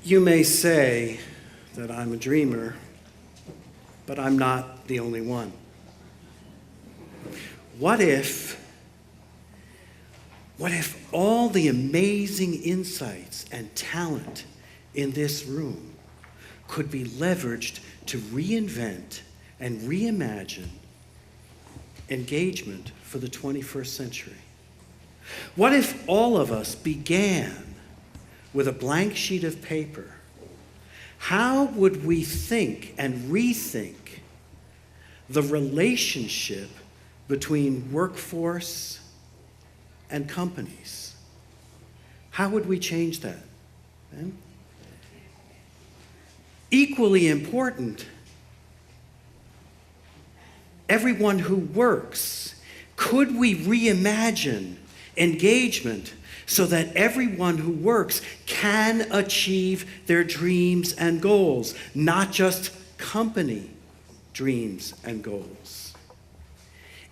You may say that I'm a dreamer, but I'm not the only one. What if all the amazing insights and talent in this room could be leveraged to reinvent and reimagine engagement for the 21st century? What if all of us began with a blank sheet of paper? How would we think and rethink the relationship between workforce and companies? How would we change that? Ben? Equally important, everyone who works, could we reimagine engagement so that everyone who works can achieve their dreams and goals, not just company dreams and goals?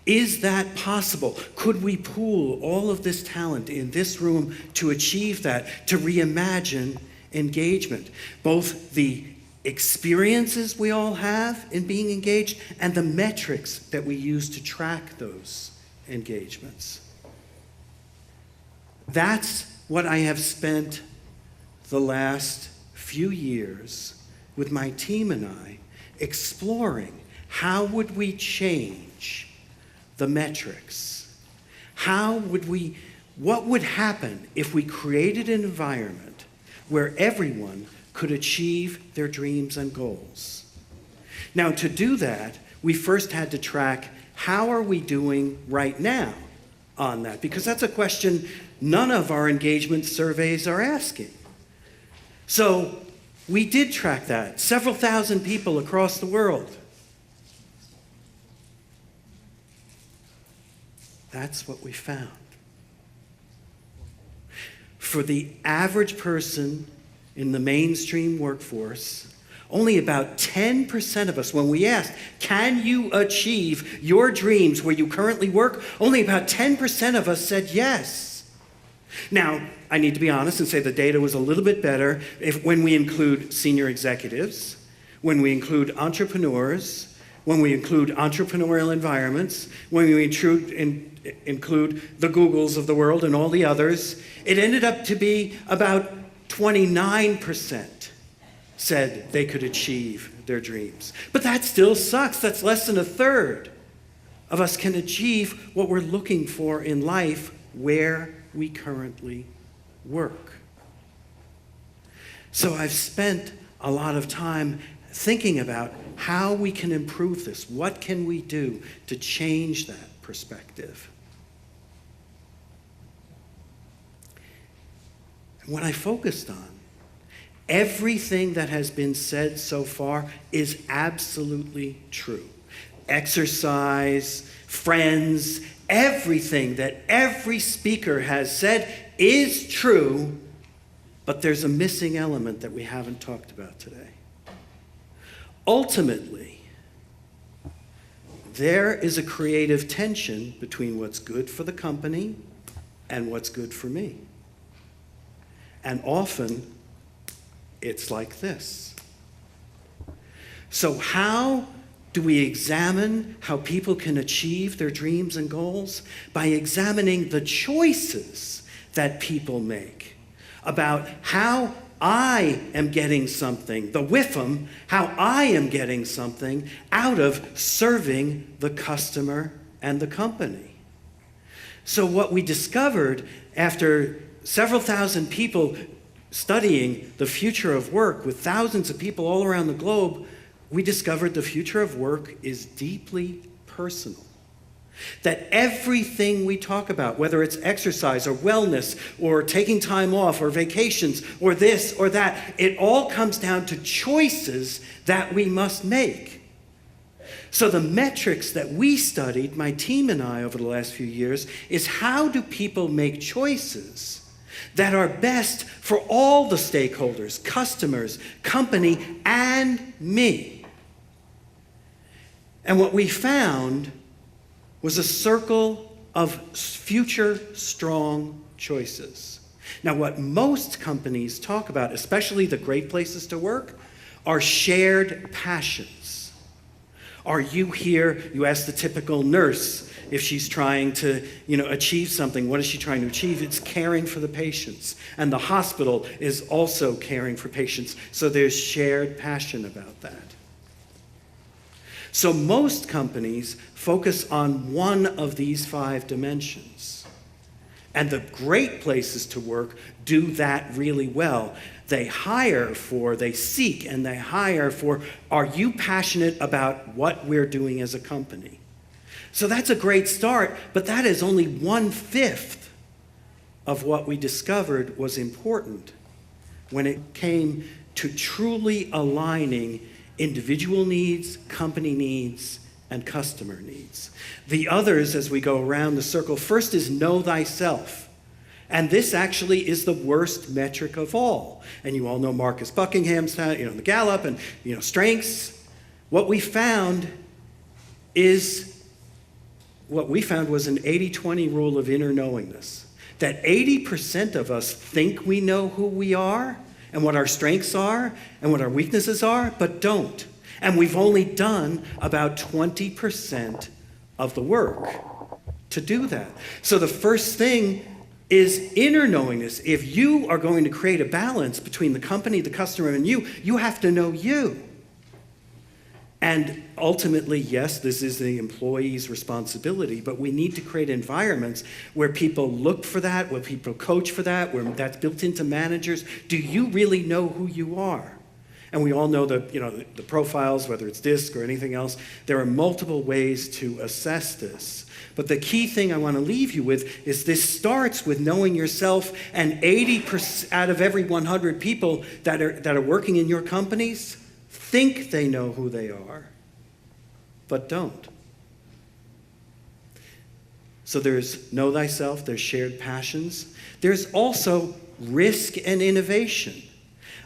Is that possible? Could we pool all of this talent in this room to achieve that, to reimagine engagement? Both the experiences we all have in being engaged and the metrics that we use to track those engagements. That's what I have spent the last few years with my team and I exploring. How would we change the metrics? What would happen if we created an environment where everyone could achieve their dreams and goals? Now, to do that, we first had to track how are we doing right now on that, because that's a question none of our engagement surveys are asking. So we did track that. Several thousand people across the world. That's what we found. For the average person in the mainstream workforce, only about 10% of us, when we asked, can you achieve your dreams where you currently work? Only about 10% of us said yes. Now, I need to be honest and say the data was a little bit better when we include senior executives, when we include entrepreneurs, when we include entrepreneurial environments, when we include the Googles of the world and all the others. It ended up to be about 29% said they could achieve their dreams. But that still sucks. That's less than a third of us can achieve what we're looking for in life where we currently work. So I've spent a lot of time thinking about how we can improve this. What can we do to change that perspective? And what I focused on, everything that has been said so far is absolutely true. Exercise, friends, everything that every speaker has said is true, but there's a missing element that we haven't talked about today. Ultimately, there is a creative tension between what's good for the company and what's good for me. And often, it's like this. So how do we examine how people can achieve their dreams and goals? By examining the choices that people make about how I am getting something, the WIFM, how I am getting something out of serving the customer and the company. So what we discovered after several thousand people studying the future of work with thousands of people all around the globe, we discovered the future of work is deeply personal. That everything we talk about, whether it's exercise or wellness or taking time off or vacations or this or that, it all comes down to choices that we must make. So the metrics that we studied, my team and I, over the last few years, is how do people make choices that are best for all the stakeholders, customers, company, and me. And what we found was a circle of future strong choices. Now, what most companies talk about, especially the great places to work, are shared passions. Are you here? You ask the typical nurse if she's trying to, achieve something. What is she trying to achieve? It's caring for the patients. And the hospital is also caring for patients. So there's shared passion about that. So most companies focus on one of these 5 dimensions. And the great places to work do that really well. They seek and they hire for, are you passionate about what we're doing as a company? So that's a great start, but that is only 1/5 of what we discovered was important when it came to truly aligning individual needs, company needs, and customer needs. The others, as we go around the circle, first is know thyself. And this actually is the worst metric of all. And you all know Marcus Buckingham's, the Gallup and, strengths. What we found was an 80-20 rule of inner knowingness. That 80% of us think we know who we are and what our strengths are and what our weaknesses are, but don't. And we've only done about 20% of the work to do that. So the first thing is inner knowingness. If you are going to create a balance between the company, the customer, and you have to know you. And ultimately, yes, this is the employee's responsibility, but we need to create environments where people look for that, where people coach for that, where that's built into managers. Do you really know who you are? And we all know the profiles, whether it's DISC or anything else. There are multiple ways to assess this. But the key thing I want to leave you with is this starts with knowing yourself, and 80% out of every 100 people that are working in your companies think they know who they are, but don't. So there's know thyself, there's shared passions. There's also risk and innovation.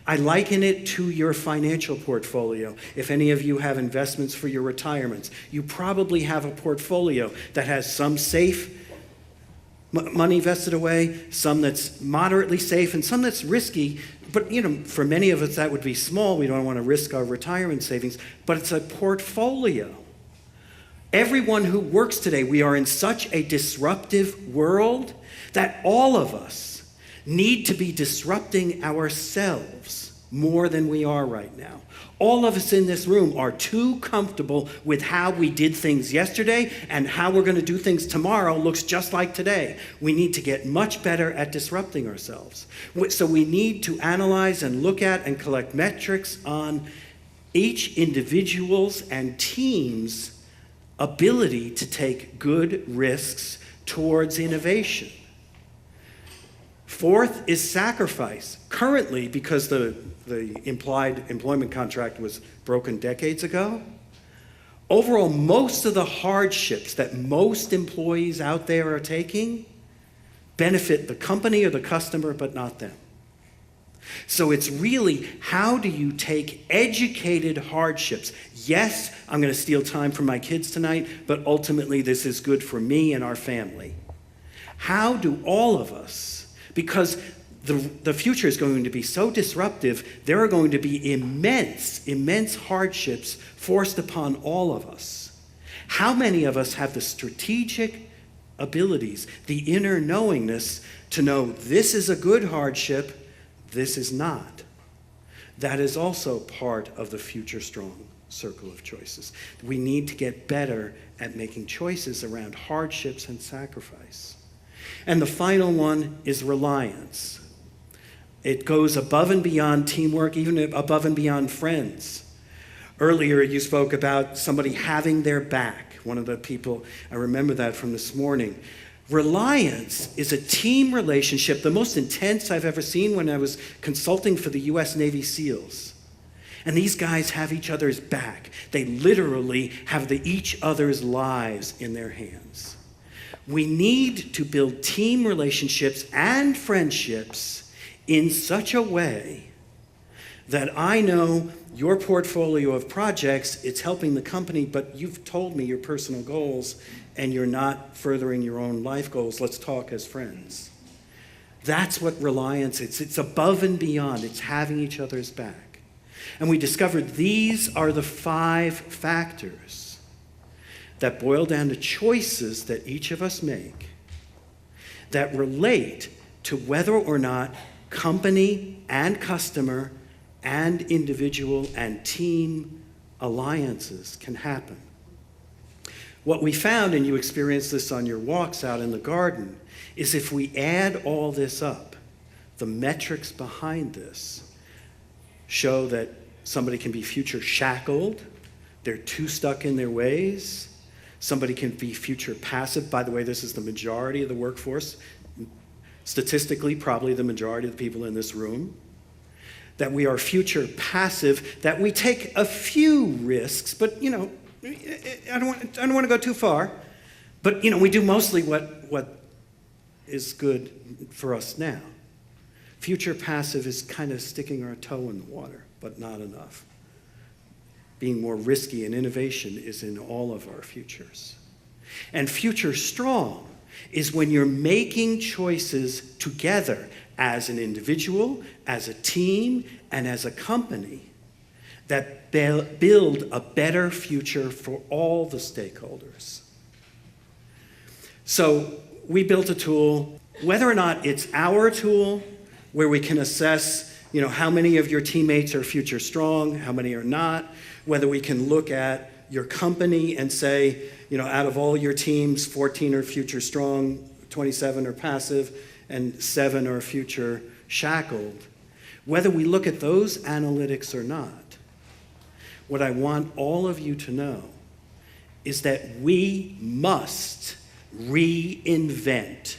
I liken it to your financial portfolio. If any of you have investments for your retirements, you probably have a portfolio that has some safe money vested away, some that's moderately safe, and some that's risky. But, for many of us, that would be small. We don't want to risk our retirement savings. But it's a portfolio. Everyone who works today, we are in such a disruptive world that all of us need to be disrupting ourselves more than we are right now. All of us in this room are too comfortable with how we did things yesterday, and how we're going to do things tomorrow looks just like today. We need to get much better at disrupting ourselves. So we need to analyze and look at and collect metrics on each individual's and team's ability to take good risks towards innovation. Fourth is sacrifice. Currently, because the implied employment contract was broken decades ago, overall, most of the hardships that most employees out there are taking benefit the company or the customer, but not them. So it's really, how do you take educated hardships? Yes, I'm going to steal time from my kids tonight, but ultimately this is good for me and our family. How do all of us, because the future is going to be so disruptive, there are going to be immense hardships forced upon all of us. How many of us have the strategic abilities, the inner knowingness to know this is a good hardship, this is not? That is also part of the Future Strong circle of choices. We need to get better at making choices around hardships and sacrifice. And the final one is reliance. It goes above and beyond teamwork, even above and beyond friends. Earlier, you spoke about somebody having their back. One of the people, I remember that from this morning. Reliance is a team relationship, the most intense I've ever seen when I was consulting for the U.S. Navy SEALs. And these guys have each other's back. They literally have each other's lives in their hands. We need to build team relationships and friendships in such a way that I know your portfolio of projects, it's helping the company, but you've told me your personal goals and you're not furthering your own life goals. Let's talk as friends. That's what reliance is. It's above and beyond. It's having each other's back. And we discovered these are the 5 factors that boil down to choices that each of us make that relate to whether or not company and customer and individual and team alliances can happen. What we found, and you experienced this on your walks out in the garden, is if we add all this up, the metrics behind this show that somebody can be future shackled, they're too stuck in their ways, somebody can be future passive. By the way, this is the majority of the workforce, statistically probably the majority of the people in this room, that we are future passive, that we take a few risks, but I don't want to go too far, but we do mostly what is good for us now. Future passive is kind of sticking our toe in the water, but not enough. Being more risky, and innovation is in all of our futures. And future strong is when you're making choices together as an individual, as a team, and as a company that build a better future for all the stakeholders. So we built a tool, whether or not it's our tool, where we can assess how many of your teammates are future strong, how many are not, whether we can look at your company and say, out of all your teams, 14 are future strong, 27 are passive, and 7 are future shackled. Whether we look at those analytics or not, what I want all of you to know is that we must reinvent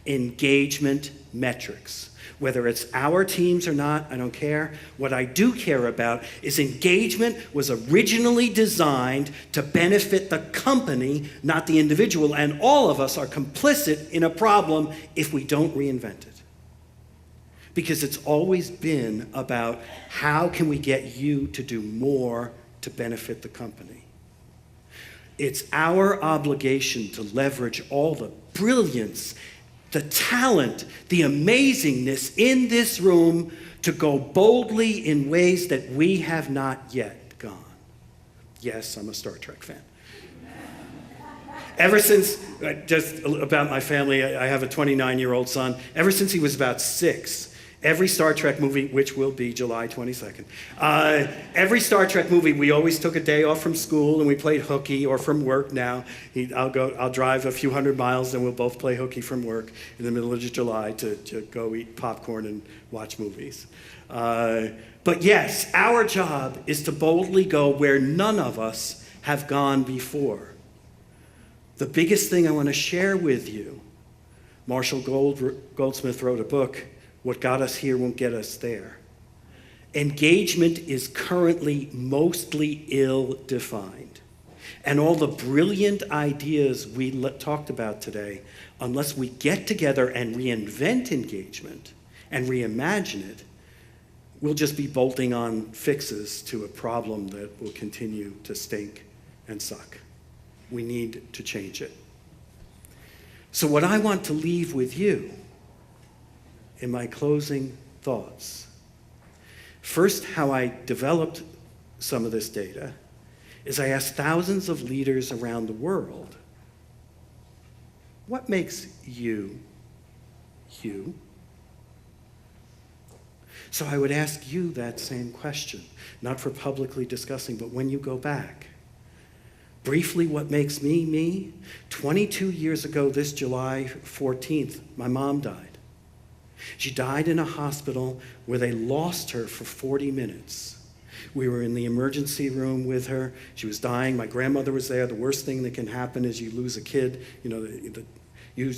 engagement metrics. Whether it's our teams or not, I don't care. What I do care about is engagement was originally designed to benefit the company, not the individual, and all of us are complicit in a problem if we don't reinvent it. Because it's always been about how can we get you to do more to benefit the company. It's our obligation to leverage all the brilliance, the talent, the amazingness in this room to go boldly in ways that we have not yet gone. Yes, I'm a Star Trek fan. Ever since, just about my family, I have a 29-year-old son. Ever since he was about 6, every Star Trek movie, which will be July 22nd, every Star Trek movie, we always took a day off from school and we played hooky, or from work now. I'll drive a few hundred miles and we'll both play hooky from work in the middle of July to go eat popcorn and watch movies. But yes, our job is to boldly go where none of us have gone before. The biggest thing I want to share with you, Marshall Goldsmith wrote a book, What Got Us Here Won't Get Us There. Engagement is currently mostly ill-defined. And all the brilliant ideas we talked about today, unless we get together and reinvent engagement and reimagine it, we'll just be bolting on fixes to a problem that will continue to stink and suck. We need to change it. So what I want to leave with you in my closing thoughts. First, how I developed some of this data is I asked thousands of leaders around the world, what makes you, you? So I would ask you that same question, not for publicly discussing, but when you go back. Briefly, what makes me, me? 22 years ago, this July 14th, my mom died. She died in a hospital where they lost her for 40 minutes. We were in the emergency room with her. She was dying. My grandmother was there. The worst thing that can happen is you lose a kid. You're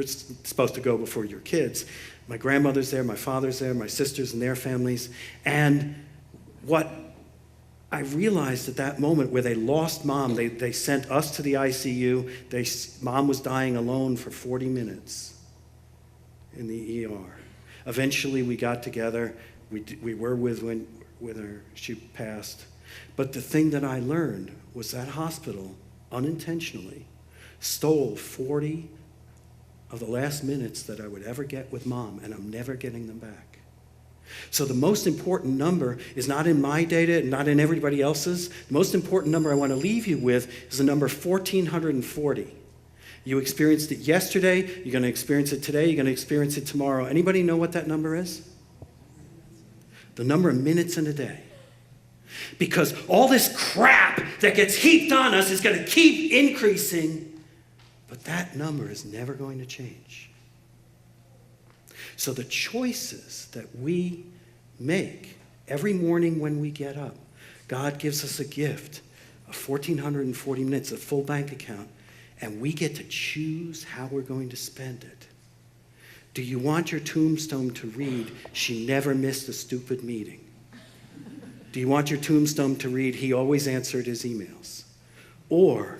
supposed to go before your kids. My grandmother's there, my father's there, my sisters and their families. And what I realized at that moment where they lost mom, they sent us to the ICU. Mom was dying alone for 40 minutes in the ER. Eventually we got together. We were with her. She passed. But the thing that I learned was that hospital unintentionally stole 40 of the last minutes that I would ever get with Mom, and I'm never getting them back. So the most important number is not in my data and not in everybody else's. The most important number I want to leave you with is the number 1,440. You experienced it yesterday, you're going to experience it today, you're going to experience it tomorrow. Anybody know what that number is? The number of minutes in a day. Because all this crap that gets heaped on us is going to keep increasing, but that number is never going to change. So the choices that we make every morning when we get up, God gives us a gift of 1,440 minutes, a full bank account, and we get to choose how we're going to spend it. Do you want your tombstone to read, "She never missed a stupid meeting"? Do you want your tombstone to read, "He always answered his emails"? Or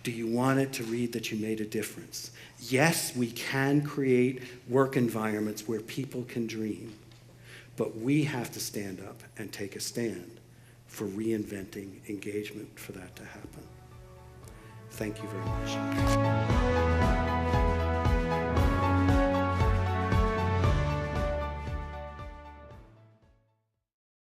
do you want it to read that you made a difference? Yes, we can create work environments where people can dream, but we have to stand up and take a stand for reinventing engagement for that to happen. Thank you very much.